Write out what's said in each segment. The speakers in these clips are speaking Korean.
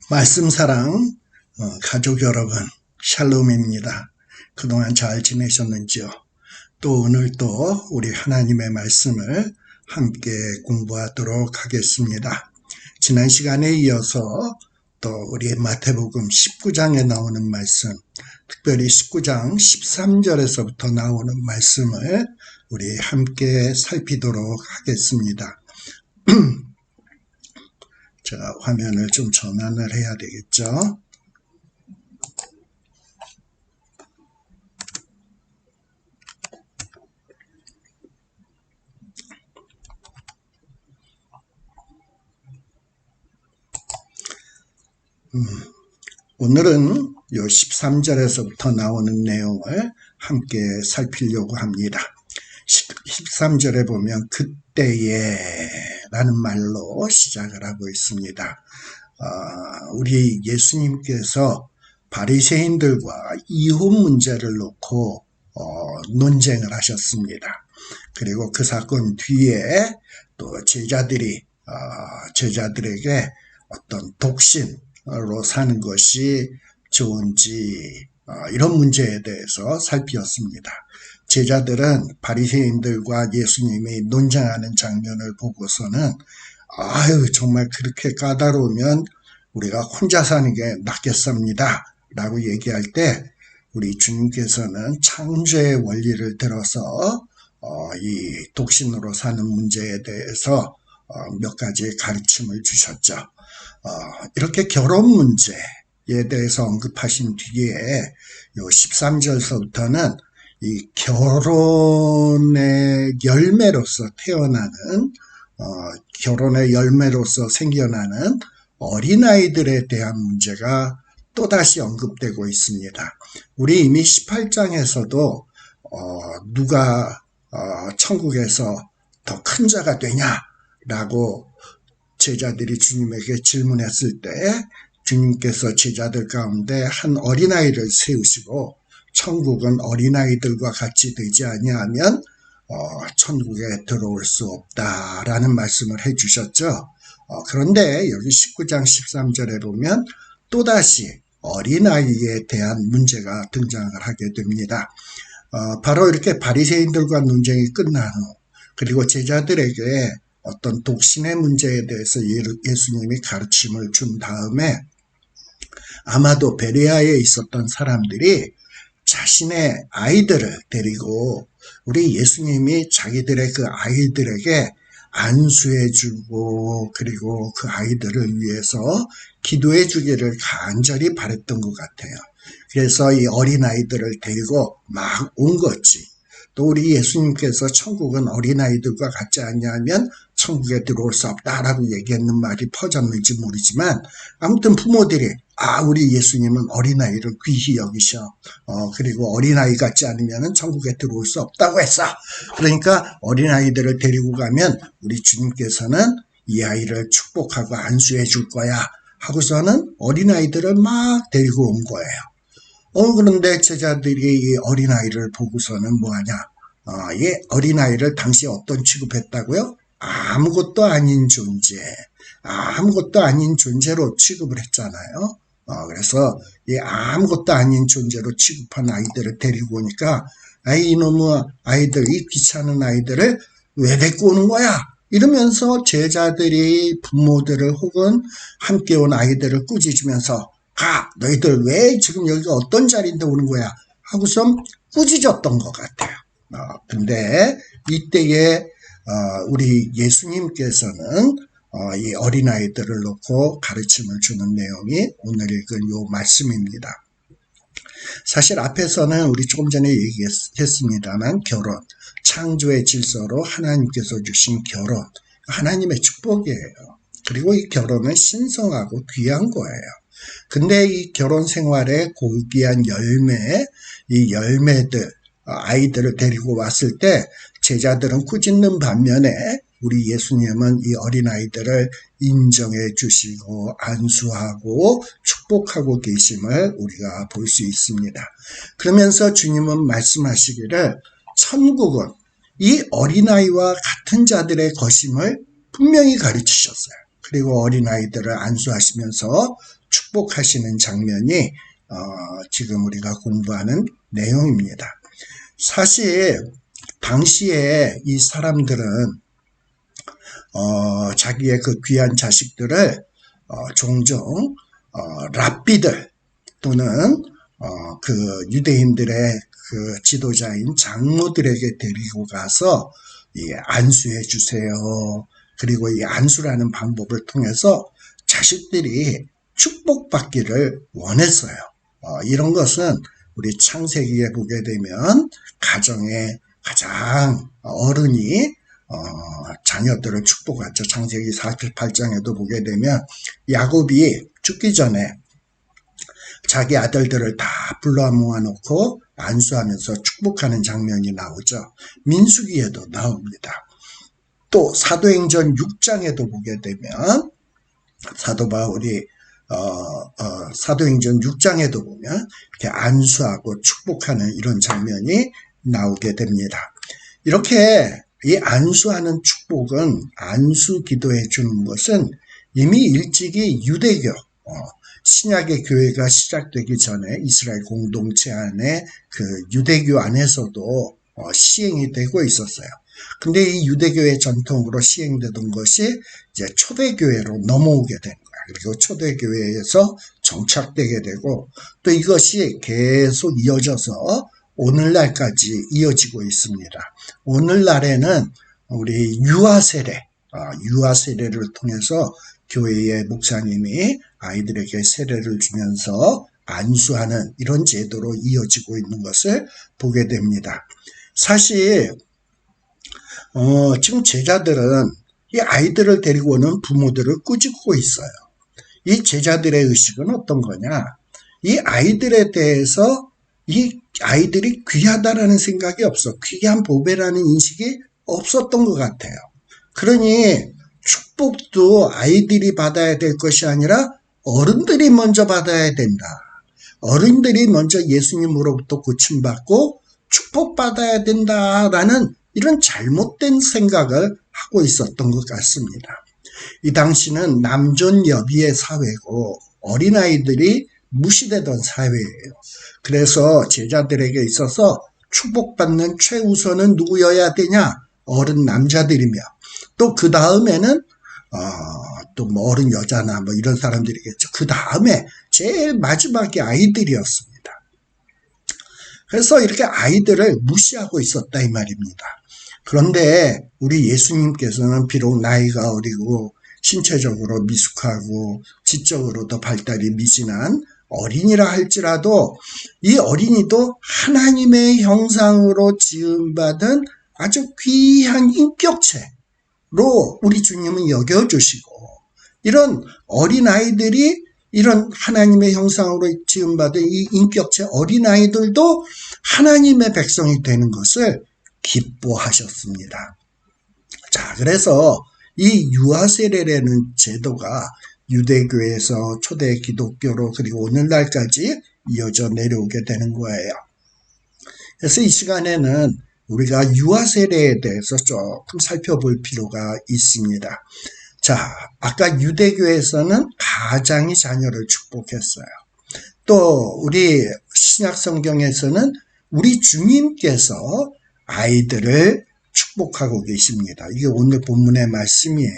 말씀사랑 가족 여러분, 샬롬입니다. 그동안 잘 지내셨는지요? 또 오늘 또 우리 하나님의 말씀을 함께 공부하도록 하겠습니다. 지난 시간에 이어서 또 우리 마태복음 19장에 나오는 말씀, 특별히 19장 13절에서부터 나오는 말씀을 우리 함께 살피도록 하겠습니다. 제가 화면을 좀 전환을 해야 되겠죠. 오늘은 요 13절에서부터 나오는 내용을 함께 살피려고 합니다. 13절에 보면 그때에 라는 말로 시작을 하고 있습니다. 우리 예수님께서 바리새인들과 이혼 문제를 놓고 논쟁을 하셨습니다. 그리고 그 사건 뒤에 또 제자들에게 어떤 독신으로 사는 것이 좋은지 이런 문제에 대해서 살피었습니다. 제자들은 바리새인들과 예수님이 논쟁하는 장면을 보고서는 정말 그렇게 까다로우면 우리가 혼자 사는 게 낫겠습니다 라고 얘기할 때 우리 주님께서는 창조의 원리를 들어서 이 독신으로 사는 문제에 대해서 몇 가지 가르침을 주셨죠. 이렇게 결혼 문제에 대해서 언급하신 뒤에 요 13절서부터는 이 결혼의 열매로서 태어나는 결혼의 열매로서 생겨나는 어린아이들에 대한 문제가 또다시 언급되고 있습니다. 우리 이미 18장에서도 누가 천국에서 더 큰 자가 되냐라고 제자들이 주님에게 질문했을 때 주님께서 제자들 가운데 한 어린아이를 세우시고 천국은 어린아이들과 같이 되지 아니하면 천국에 들어올 수 없다라는 말씀을 해주셨죠. 그런데 여기 19장 13절에 보면 또다시 어린아이에 대한 문제가 등장을 하게 됩니다. 바로 이렇게 바리새인들과 논쟁이 끝난 후 그리고 제자들에게 어떤 독신의 문제에 대해서 예수님이 가르침을 준 다음에 아마도 베레아에 있었던 사람들이 자신의 아이들을 데리고 우리 예수님이 자기들의 그 아이들에게 안수해주고 그리고 그 아이들을 위해서 기도해 주기를 간절히 바랬던 것 같아요. 그래서 이 어린아이들을 데리고 막 온 거지. 또 우리 예수님께서 천국은 어린아이들과 같지 않냐면 천국에 들어올 수 없다라고 얘기했는 말이 퍼졌는지 모르지만 아무튼 부모들이 우리 예수님은 어린아이를 귀히 여기셔. 그리고 어린아이 같지 않으면 천국에 들어올 수 없다고 했어. 그러니까 어린아이들을 데리고 가면 우리 주님께서는 이 아이를 축복하고 안수해 줄 거야 하고서는 어린아이들을 막 데리고 온 거예요. 그런데 제자들이 이 어린아이를 보고서는 뭐하냐? 이 어린아이를 당시에 어떤 취급했다고요? 아무것도 아닌 존재, 아무것도 아닌 존재로 취급을 했잖아요. 그래서 이 아무것도 아닌 존재로 취급한 아이들을 데리고 오니까 이놈의 아이들, 이 귀찮은 아이들을 왜 데리고 오는 거야? 이러면서 제자들이 부모들을 혹은 함께 온 아이들을 꾸짖으면서 너희들 왜 지금 여기가 어떤 자리인데 오는 거야? 하고서 꾸짖었던 것 같아요. 근데 이때에 우리 예수님께서는 이 어린아이들을 놓고 가르침을 주는 내용이 오늘 읽은 요 말씀입니다. 사실 앞에서는 우리 조금 전에 얘기했습니다만 결혼, 창조의 질서로 하나님께서 주신 결혼, 하나님의 축복이에요. 그리고 이 결혼은 신성하고 귀한 거예요. 근데 이 결혼 생활의 고귀한 열매, 이 열매들, 아이들을 데리고 왔을 때 제자들은 꾸짖는 반면에 우리 예수님은 이 어린아이들을 인정해 주시고 안수하고 축복하고 계심을 우리가 볼 수 있습니다. 그러면서 주님은 말씀하시기를 천국은 이 어린아이와 같은 자들의 것임을 분명히 가르치셨어요. 그리고 어린아이들을 안수하시면서 축복하시는 장면이 지금 우리가 공부하는 내용입니다. 사실 당시에 이 사람들은 자기의 그 귀한 자식들을 종종 랍비들 또는 그 유대인들의 그 지도자인 장로들에게 데리고 가서 안수해 주세요. 그리고 이 안수라는 방법을 통해서 자식들이 축복받기를 원했어요. 이런 것은 우리 창세기에 보게 되면 가정의 가장 어른이 자녀들을 축복하죠. 창세기 48장에도 보게 되면 야곱이 죽기 전에 자기 아들들을 다 불러 모아놓고 안수하면서 축복하는 장면이 나오죠. 민수기에도 나옵니다. 또 사도행전 6장에도 보게 되면 사도 바울이 사도행전 6장에도 보면 이렇게 안수하고 축복하는 이런 장면이 나오게 됩니다. 이렇게 이 안수하는 축복은 안수 기도해 주는 것은 이미 일찍이 유대교 신약의 교회가 시작되기 전에 이스라엘 공동체 안에 그 유대교 안에서도 시행이 되고 있었어요. 근데 이 유대교의 전통으로 시행되던 것이 이제 초대교회로 넘어오게 된 거야. 그리고 초대교회에서 정착되게 되고 또 이것이 계속 이어져서 오늘날까지 이어지고 있습니다. 오늘날에는 우리 유아 세례를 통해서 교회의 목사님이 아이들에게 세례를 주면서 안수하는 이런 제도로 이어지고 있는 것을 보게 됩니다. 사실 지금 제자들은 이 아이들을 데리고 오는 부모들을 꾸짖고 있어요. 이 제자들의 의식은 어떤 거냐? 이 아이들에 대해서 이 아이들이 귀하다라는 생각이 없어. 귀한 보배라는 인식이 없었던 것 같아요. 그러니 축복도 아이들이 받아야 될 것이 아니라 어른들이 먼저 받아야 된다. 어른들이 먼저 예수님으로부터 고침받고 축복받아야 된다라는 이런 잘못된 생각을 하고 있었던 것 같습니다. 이 당시는 남존여비의 사회고 어린아이들이 무시되던 사회예요. 그래서 제자들에게 있어서 축복받는 최우선은 누구여야 되냐? 어른 남자들이며 또 그 다음에는 또 뭐 어른 여자나 뭐 이런 사람들이겠죠. 그 다음에 제일 마지막이 아이들이었습니다. 그래서 이렇게 아이들을 무시하고 있었다 이 말입니다. 그런데 우리 예수님께서는 비록 나이가 어리고 신체적으로 미숙하고 지적으로도 발달이 미진한 어린이라 할지라도 이 어린이도 하나님의 형상으로 지음받은 아주 귀한 인격체로 우리 주님은 여겨주시고 이런 어린아이들이 이런 하나님의 형상으로 지음받은 이 인격체 어린아이들도 하나님의 백성이 되는 것을 기뻐하셨습니다. 자, 그래서 이 유아세례라는 제도가 유대교에서 초대 기독교로 그리고 오늘날까지 이어져 내려오게 되는 거예요. 그래서 이 시간에는 우리가 유아세례에 대해서 조금 살펴볼 필요가 있습니다. 자, 아까 유대교에서는 가장이 자녀를 축복했어요. 또 우리 신약 성경에서는 우리 주님께서 아이들을 축복하고 계십니다. 이게 오늘 본문의 말씀이에요.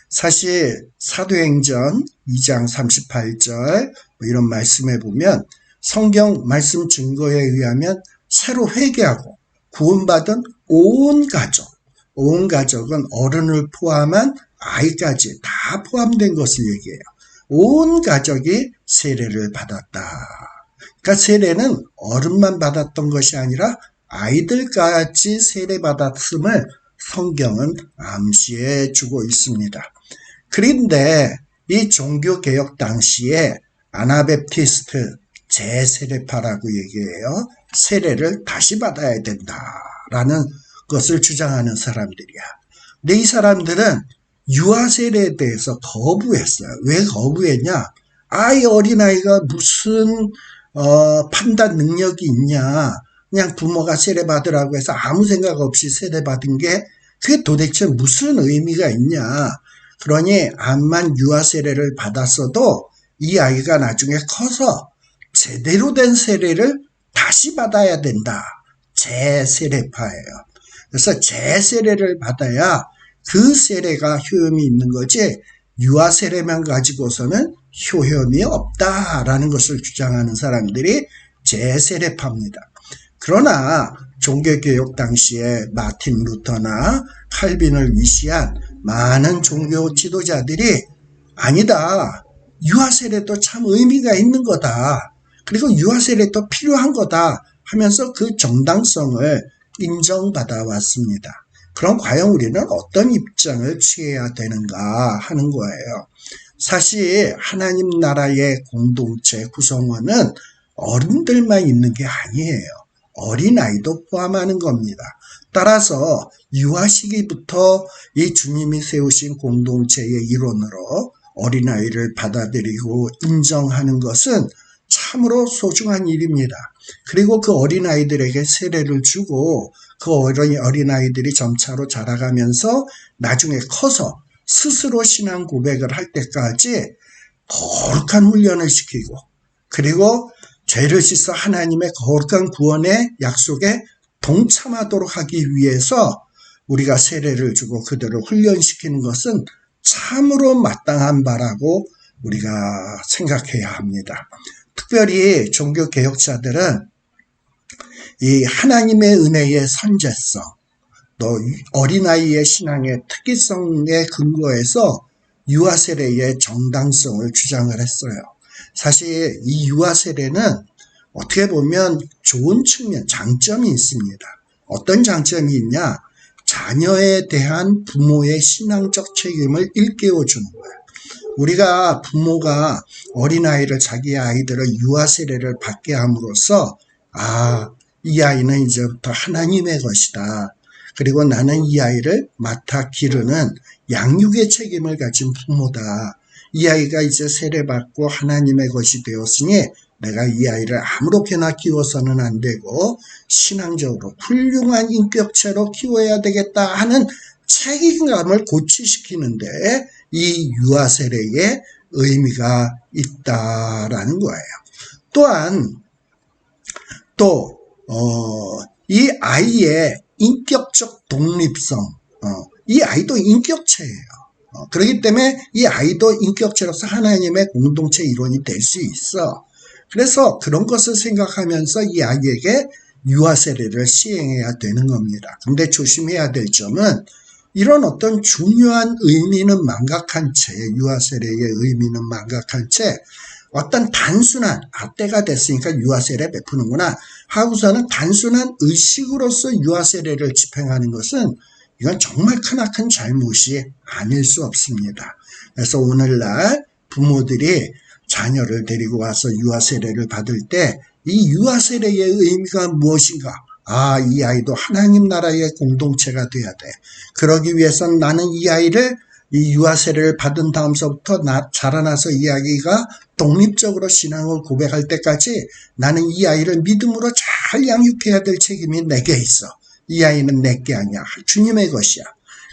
사실 사도행전 2장 38절 이런 말씀에 보면 성경 말씀 증거에 의하면 새로 회개하고 구원받은 온 가족은 어른을 포함한 아이까지 다 포함된 것을 얘기해요. 온 가족이 세례를 받았다. 그러니까 세례는 어른만 받았던 것이 아니라 아이들까지 세례받았음을 성경은 암시해 주고 있습니다. 그런데 이 종교개혁 당시에 아나베프티스트 재세례파라고 얘기해요. 세례를 다시 받아야 된다라는 것을 주장하는 사람들이야. 근데 이 사람들은 유아세례에 대해서 거부했어요. 왜 거부했냐? 이 어린아이가 무슨 판단 능력이 있냐? 그냥 부모가 세례받으라고 해서 아무 생각 없이 세례받은 게 그게 도대체 무슨 의미가 있냐? 그러니 암만 유아세례를 받았어도 이 아이가 나중에 커서 제대로 된 세례를 다시 받아야 된다. 재세례파예요. 그래서 재세례를 받아야 그 세례가 효험이 있는 거지, 유아 세례만 가지고서는 효험이 없다라는 것을 주장하는 사람들이 재세례파입니다. 그러나 종교개혁 당시에 마틴 루터나 칼빈을 위시한 많은 종교 지도자들이 아니다, 유아세례도 참 의미가 있는 거다, 그리고 유아세례도 필요한 거다 하면서 그 정당성을 인정받아 왔습니다. 그럼 과연 우리는 어떤 입장을 취해야 되는가 하는 거예요. 사실 하나님 나라의 공동체 구성원은 어른들만 있는 게 아니에요. 어린아이도 포함하는 겁니다. 따라서 유아 시기부터 이 주님이 세우신 공동체의 일원으로 어린아이를 받아들이고 인정하는 것은 참으로 소중한 일입니다. 그리고 그 어린아이들에게 세례를 주고 그 어린아이들이 점차로 자라가면서 나중에 커서 스스로 신앙 고백을 할 때까지 거룩한 훈련을 시키고, 그리고 죄를 씻어 하나님의 거룩한 구원의 약속에 동참하도록 하기 위해서 우리가 세례를 주고 그들을 훈련시키는 것은 참으로 마땅한 바라고 우리가 생각해야 합니다. 특별히 종교개혁자들은 이 하나님의 은혜의 선제성, 또 어린아이의 신앙의 특이성에 근거해서 유아세례의 정당성을 주장을 했어요. 사실 이 유아세례는 어떻게 보면 좋은 측면, 장점이 있습니다. 어떤 장점이 있냐? 자녀에 대한 부모의 신앙적 책임을 일깨워주는 거예요. 우리가 부모가 어린아이를, 자기 아이들을 유아세례를 받게 함으로써 이 아이는 이제부터 하나님의 것이다. 그리고 나는 이 아이를 맡아 기르는 양육의 책임을 가진 부모다. 이 아이가 이제 세례받고 하나님의 것이 되었으니 내가 이 아이를 아무렇게나 키워서는 안 되고 신앙적으로 훌륭한 인격체로 키워야 되겠다 하는 책임감을 고취시키는데 이 유아세례의 의미가 있다라는 거예요. 또한 이 아이의 인격적 독립성, 이 아이도 인격체예요. 그렇기 때문에 이 아이도 인격체로서 하나님의 공동체 일원이 될 수 있어. 그래서 그런 것을 생각하면서 이 아이에게 유아세례를 시행해야 되는 겁니다. 근데 조심해야 될 점은 이런 어떤 중요한 의미는 망각한 채, 유아세례의 의미는 망각한 채 어떤 단순한 때가 됐으니까 유아세례 베푸는구나 하고서는 단순한 의식으로서 유아세례를 집행하는 것은 이건 정말 크나큰 잘못이 아닐 수 없습니다. 그래서 오늘날 부모들이 자녀를 데리고 와서 유아세례를 받을 때 이 유아세례의 의미가 무엇인가? 이 아이도 하나님 나라의 공동체가 돼야 돼. 그러기 위해서는 나는 이 아이를 이 유아세례를 받은 다음서부터 자라나서 이 아이가 독립적으로 신앙을 고백할 때까지 나는 이 아이를 믿음으로 잘 양육해야 될 책임이 내게 있어. 이 아이는 내게 아니야. 주님의 것이야.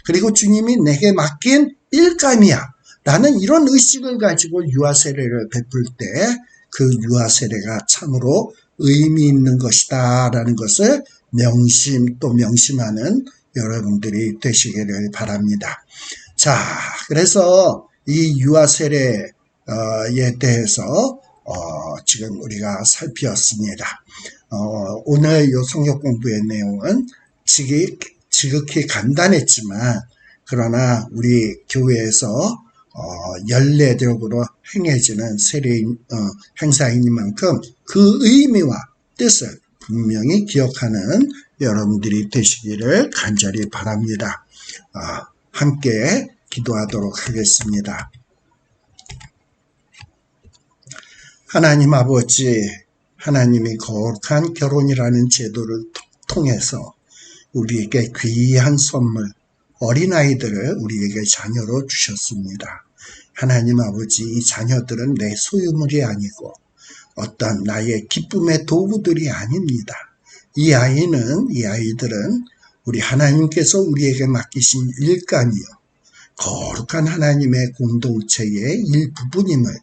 그리고 주님이 내게 맡긴 일감이야. 라는 이런 의식을 가지고 유아세례를 베풀 때 그 유아세례가 참으로 의미 있는 것이다 라는 것을 명심하는 여러분들이 되시기를 바랍니다. 자, 그래서 이 유아세례에 대해서 지금 우리가 살피었습니다. 오늘 요 성경 공부의 내용은 지극히 간단했지만 그러나 우리 교회에서 연례적으로 행해지는 행사이니만큼 그 의미와 뜻을 분명히 기억하는 여러분들이 되시기를 간절히 바랍니다. 함께 기도하도록 하겠습니다. 하나님 아버지, 하나님이 거룩한 결혼이라는 제도를 통해서 우리에게 귀한 선물, 어린아이들을 우리에게 자녀로 주셨습니다. 하나님 아버지, 이 자녀들은 내 소유물이 아니고 어떤 나의 기쁨의 도구들이 아닙니다. 이 아이들은 우리 하나님께서 우리에게 맡기신 일감이요, 거룩한 하나님의 공동체의 일부분임을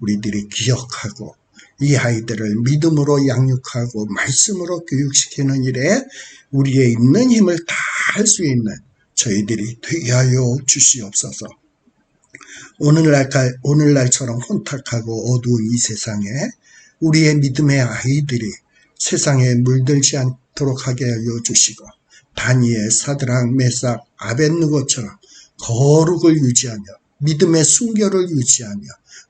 우리들이 기억하고 이 아이들을 믿음으로 양육하고 말씀으로 교육시키는 일에 우리의 있는 힘을 다할 수 있는 저희들이 되게 하여 주시옵소서. 오늘날처럼 혼탁하고 어두운 이 세상에 우리의 믿음의 아이들이 세상에 물들지 않도록 하게 하여 주시고 다니엘, 사드락, 메삭, 아벳느고처럼 거룩을 유지하며 믿음의 순결을 유지하며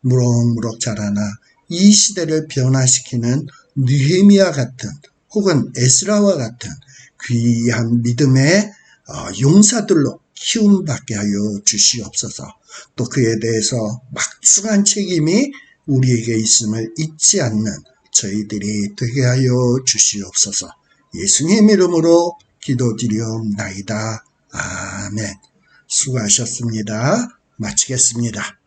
무럭무럭 자라나 이 시대를 변화시키는 느헤미야 같은 혹은 에스라와 같은 귀한 믿음의 용사들로 키움받게 하여 주시옵소서. 또 그에 대해서 막중한 책임이 우리에게 있음을 잊지 않는 저희들이 되게 하여 주시옵소서. 예수님 이름으로 기도드리옵나이다. 아멘. 수고하셨습니다. 마치겠습니다.